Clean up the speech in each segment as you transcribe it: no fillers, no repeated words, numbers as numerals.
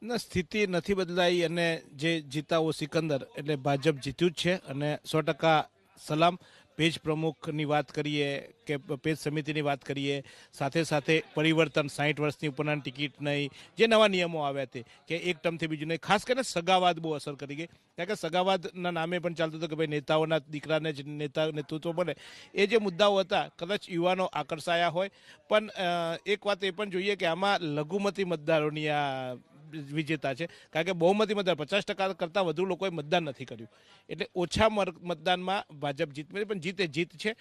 ના, સ્થિતિ નથી બદલાઈ અને જે જીતાવો સિકંદર એટલે ભાજપ જીત્યું જ છે અને 100% સલામ. પેજ પ્રમુખની વાત કરીએ કે પેજ સમિતિની વાત કરીએ, સાથે સાથે પરિવર્તન 60 વર્ષની ઉપરના ટિકિટ નહીં, જે નવા નિયમો આવ્યા તે કે એક ટર્મથી બીજું નહીં, ખાસ કરીને સગાવાદ બહુ અસર કરી ગઈ. કારણ કે સગાવાદના નામે પણ ચાલતું હતું કે ભાઈ નેતાઓના દીકરાને જ નેતૃત્વ બને. એ જે મુદ્દાઓ હતા કદાચ યુવાનો આકર્ષાયા હોય, પણ એક વાત એ પણ જોઈએ કે આમાં લઘુમતી મતદારોની આ વિજેતા છે. કારણ કે બહુમતી મતદાન 50% કરતાં વધુ લોકોએ મતદાન નથી કર્યું, એટલે ઓછા મતદાનમાં ભાજપ જીત મળી, પણ જીત એ જીત છે.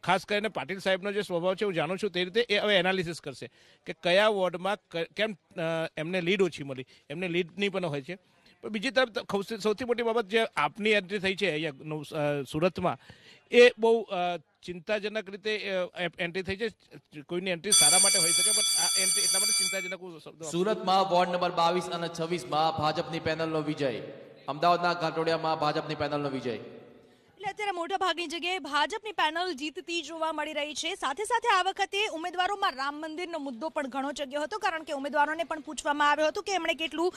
ખાસ કરીને પાટીલ સાહેબનો જે સ્વભાવ છે હું જાણું છું તે રીતે એ હવે એનાલિસિસ કરશે કે કયા વોર્ડમાં કેમ એમને લીડ ઓછી મળી. એમને લીડની પણ હોય છે. પણ બીજી તરફ સૌથી મોટી બાબત જે આપની એન્ટ્રી થઈ છે અહીંયા સુરતમાં, એ બહુ ચિંતાજનક રીતે એન્ટ્રી થઈ છે. કોઈની એન્ટ્રી સારા માટે હોઈ શકે, પણ આ એન્ટ્રી એટલા માટે ચિંતાજનક. સુરતમાં વોર્ડ નંબર 22 અને 26માં ભાજપની પેનલનો વિજય, અમદાવાદના ઘાટોડિયામાં ભાજપની પેનલનો વિજય. એટલે અત્યારે મોટા ભાગની જગ્યાએ ભાજપની પેનલ જીતતી જોવા મળી રહી છે. સાથે સાથે આ વખતે ઉમેદવારોમાં રામ મંદિરનો મુદ્દો પણ ઘણો જગ્યો હતો, કારણ કે ઉમેદવારોને પણ પૂછવામાં આવ્યું હતું કે એમણે કેટલું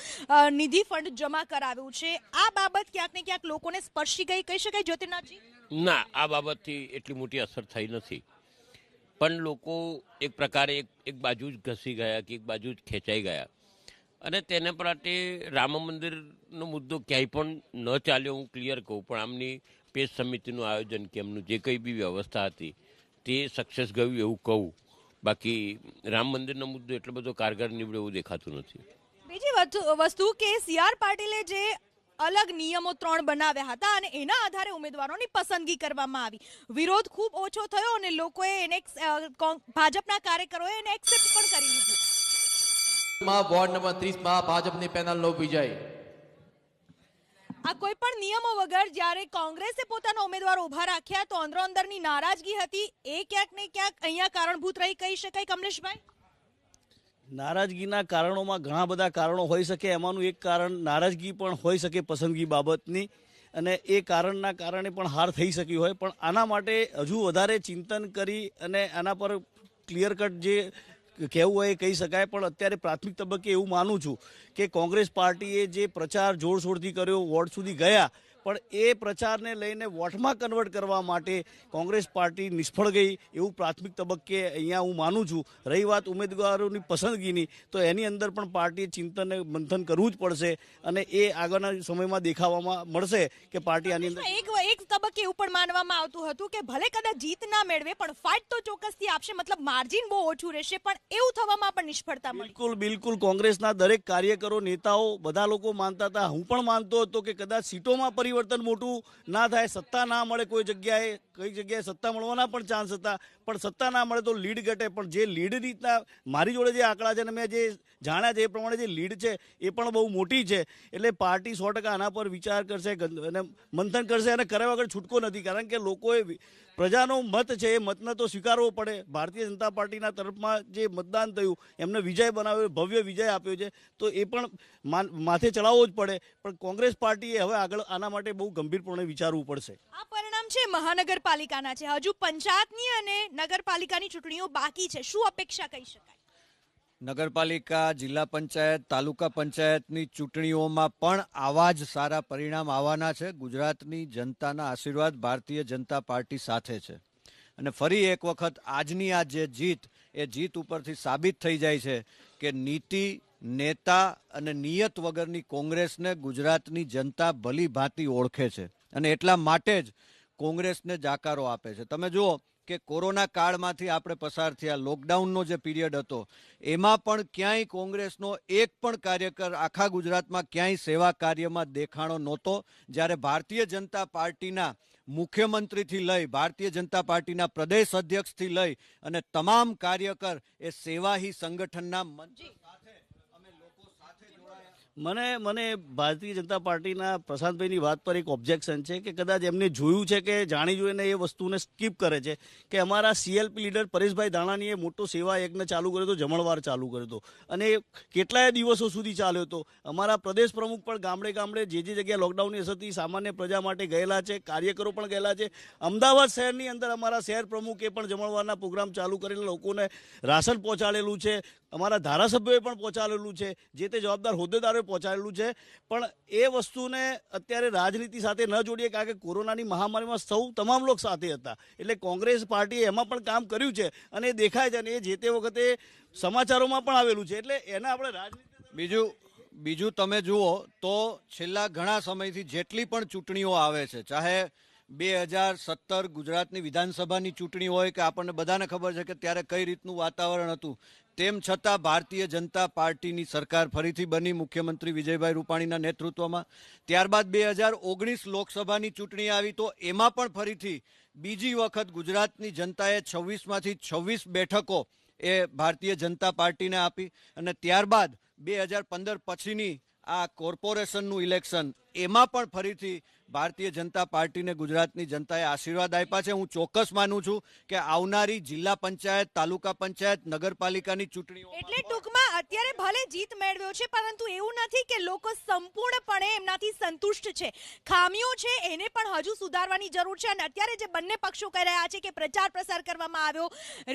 નિધિ ફંડ જમા કરાવ્યું છે. આ બાબત ક્યાંક ને ક્યાંક લોકોને સ્પર્શી ગઈ કહી શકાય જ્યોતિર્નાથજી? ના, આ બાબતથી એટલી મોટી અસર થઈ નથી, પણ લોકો એક પ્રકારે એક બાજુ જ ઘસી ગયા કે એક બાજુ જ ખેંચાઈ ગયા અને તેને માટે રામ મંદિરનો મુદ્દો ક્યાંય પણ ન ચાલ્યો. હું ક્લિયર કહું, પણ આમની પેજ સમિતિનું આયોજન કે એમનું જે કંઈ બી વ્યવસ્થા હતી તે સક્સેસ ગયું એવું કહું. બાકી રામ મંદિરનો મુદ્દો એટલો બધો કારગર નીવડે એવું દેખાતું નથી. બીજી વસ્તુ કે CR પાટીલે જે અલગ નિયમો 3 બનાવ્યા હતા અને એના આધારે ઉમેદવારોની પસંદગી કરવામાં આવી, વિરોધ ખૂબ ઓછો થયો અને લોકોએ એને ભાજપના કાર્યકરોએ એને એક્સેપ્ટ પણ કરી લીધું. વોર્ડ નંબર 30માં ભાજપની પેનલનો વિજય. આ કોઈ પણ નિયમો વગર જ્યારે કોંગ્રેસે પોતાના ઉમેદવારો ઉભા રાખ્યા તો અંદરોઅંદરની નારાજગી હતી, એ ક્યાંક ને ક્યાંક અહીંયા કારણભૂત રહી કહી શકાય. કમલેશભાઈ, નારાજગીના કારણોમાં ઘણા બધા કારણો હોઈ શકે. એમાંનું એક કારણ નારાજગી પણ હોઈ શકે પસંદગી બાબતની, અને એ કારણના કારણે પણ હાર થઈ શકી હોય. પણ આના માટે હજુ વધારે ચિંતન કરી અને આના પર ક્લિયર કટ જે કહેવું હોય એ કહી શકાય. પણ અત્યારે પ્રાથમિક તબક્કે એવું માનું છું કે કોંગ્રેસ પાર્ટીએ જે પ્રચાર જોરશોરથી કર્યો, વોર્ડ સુધી ગયા, પણ એ પ્રચારને લઈને વોટમાં કન્વર્ટ કરવા માટે કોંગ્રેસ પાર્ટી નિષ્ફળ ગઈ એવું પ્રાથમિક તબક્કે અહીંયા હું માનું છું. રહી વાત ઉમેદવારોની પસંદગીની, તો એની અંદર પણ પાર્ટીએ ચિંતન મંથન કરવું જ પડશે અને એ આગળના સમયમાં દેખાવામાં મળશે કે પાર્ટી આની અંદર. એક તબક્કે એવું પણ માનવામાં આવતું હતું કે ભલે કદાચ જીત ના મેળવે પણ ફાઇટ તો ચોક્કસથી આપશે, મતલબ માર્જિન બહુ ઓછું રહેશે, પણ એવું થવામાં પણ નિષ્ફળતા મળી. બિલકુલ કોંગ્રેસના દરેક કાર્યકરો, નેતાઓ, બધા લોકો માનતા હતા, હું પણ માનતો હતો કે કદાચ સીટોમાં પરિવર્તન મોટું ના થાય, સત્તા ના મળે કોઈ જગ્યાએ, કઈ જગ્યાએ સત્તા મળવાના પણ ચાન્સ હતા, પણ સત્તા ના મળે તો લીડ ઘટે. પણ જે લીડ રીતના મારી જોડે જે આંકડા છે અને મેં જે જાણ્યા છે એ પ્રમાણે જે લીડ છે એ પણ બહુ મોટી છે. એટલે પાર્ટી 100% આના પર વિચાર કરશે અને મંથન કરશે અને કર્યા વગર છૂટકો નથી. કારણ કે લોકોએ પ્રજાનો મત છે એ મતને તો સ્વીકારવો પડે. ભારતીય જનતા પાર્ટીના તરફમાં જે મતદાન થયું એમને વિજય બનાવ્યો, ભવ્ય વિજય આપ્યો છે, તો એ પણ માથે ચડાવવો જ પડે. પણ કોંગ્રેસ પાર્ટીએ હવે આગળ આના માટે બહુ ગંભીરપણે વિચારવું પડશે. આ પરિણામ છે મહાનગરપાલિકાના છે, હજુ પંચાયતની અને નગરપાલિકાની ચૂંટણીઓ બાકી છે. શું અપેક્ષા કહી શકાય? નગરપાલિકા, જિલ્લા પંચાયત, તાલુકા પંચાયતની ચૂંટણીઓમાં પણ આવા જ સારા પરિણામ આવવાના છે. ગુજરાતની જનતાના આશીર્વાદ ભારતીય જનતા પાર્ટી સાથે છે અને ફરી એક વખત આજની આ જે જીત, એ જીત ઉપરથી સાબિત થઈ જાય છે કે નીતિ, નેતા અને નિયત વગરની કોંગ્રેસને ગુજરાતની જનતા ભલી ભાંતિ ઓળખે છે અને એટલા માટે જ કોંગ્રેસને જાકારો આપે છે. તમે જુઓ કે કોરોના કાળમાંથી આપણે પસાર થયા, લોકડાઉનનો જે પીરિયડ હતો એમાં પણ ક્યાંય કોંગ્રેસનો એક પણ કાર્યકર આખા ગુજરાતમાં ક્યાંય સેવા કાર્યમાં દેખાણો નહોતો. જ્યારે ભારતીય જનતા પાર્ટીના મુખ્યમંત્રીથી લઈ, ભારતીય જનતા પાર્ટીના પ્રદેશ અધ્યક્ષથી લઈ અને તમામ કાર્યકર એ સેવાહી સંગઠનના મંચ સાથે અમે લોકો સાથે જોડાયા. મને ભારતીય જનતા પાર્ટીના પ્રશાંતભાઈની વાત પર એક ઓબ્જેક્શન છે કે કદાચ એમને જોયું છે કે જાણી જોઈને એ વસ્તુને સ્કીપ કરે છે કે અમારા સીએલપી લીડર પરેશભાઈ ધાણાણીએ મોટો સેવા યજ્ઞ ચાલુ કર્યો હતો, જમણવાર ચાલુ કર્યો હતો અને કેટલાય દિવસો સુધી ચાલ્યો હતો. અમારા પ્રદેશ પ્રમુખ પણ ગામડે ગામડે જે જગ્યાએ લોકડાઉનની અસરથી સામાન્ય પ્રજા માટે ગયેલા છે, કાર્યકરો પણ ગયેલા છે. અમદાવાદ શહેરની અંદર અમારા શહેર પ્રમુખે પણ જમણવારના પ્રોગ્રામ ચાલુ કરીને લોકોને રાશન પહોંચાડેલું છે. અમારા ધારાસભ્યોએ પણ પહોંચાડેલું છે, જે તે જવાબદાર હોદ્દેદારોએ પહોંચાડેલું છે. પણ એ વસ્તુને અત્યારે રાજનીતિ સાથે ન જોડીએ, કારણ કે કોરોનાની મહામારીમાં તમામ લોકો સાથે હતા. એટલે કોંગ્રેસ પાર્ટીએ એમાં પણ કામ કર્યું છે અને એ દેખાય છે અને એ જે તે વખતે સમાચારોમાં પણ આવેલું છે. એટલે એને આપણે રાજનીતિ બીજું તમે જુઓ તો છેલ્લા ઘણા સમયથી જેટલી પણ ચૂંટણીઓ આવે છે, ચાહે 2017 ગુજરાતની વિધાનસભાની ચૂંટણી હોય કે આપણને બધાને ખબર છે કે ત્યારે કઈ રીતનું વાતાવરણ હતું, તેમ છતાં ભારતીય જનતા પાર્ટીની સરકાર ફરીથી બની મુખ્યમંત્રી વિજયભાઈ રૂપાણીના નેતૃત્વમાં. ત્યારબાદ 2019 લોકસભાની ચૂંટણી આવી તો એમાં પણ ફરીથી બીજી વખત ગુજરાતની જનતાએ 26માંથી 26 બેઠકો એ ભારતીય જનતા પાર્ટીને આપી અને ત્યારબાદ 2015 પછીની આ કોર્પોરેશનનું ઇલેક્શન, એમાં પણ ફરીથી ભારતીય જનતા પાર્ટીને ગુજરાતની જનતાએ આશીર્વાદ આપ્યા છે. હું ચોક્કસ માનું છું કે આવનારી જિલ્લા પંચાયત, તાલુકા પંચાયત, નગરપાલિકાની ચૂંટણીઓ એટલે ટૂંકમાં અત્યારે ભલે જીત મેળવ્યો છે, પરંતુ એવું નથી કે લોકો સંપૂર્ણપણે એમનાથી સંતુષ્ટ છે. ખામીઓ છે એને પણ હજુ સુધારવાની જરૂર છે. અને અત્યારે જે બંને પક્ષો કહી રહ્યા છે કે પ્રચાર પ્રસાર કરવામાં આવ્યો,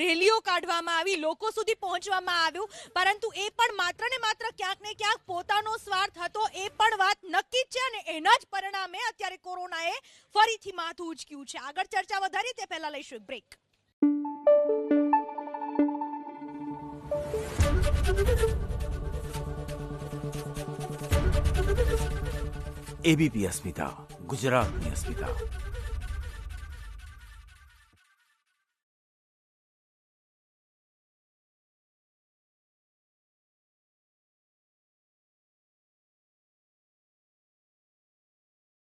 રેલીઓ કાઢવામાં આવી, લોકો સુધી પહોંચવામાં આવ્યું, પરંતુ એ પણ માત્ર ને માત્ર ક્યાંક ને ક્યાંક પોતાનો સ્વાર્થ હતો, એ પણ વાત નક્કી જ છે. અને એના જ પરિણામે અત્યારે કોરોનાએ ફરીથી માથું ઉચક્યું છે. આગળ ચર્ચા વધારીએ તે પહેલા લઈશું એક બ્રેક. એબીપી અસ્મિતા, ગુજરાતની અસ્મિતા.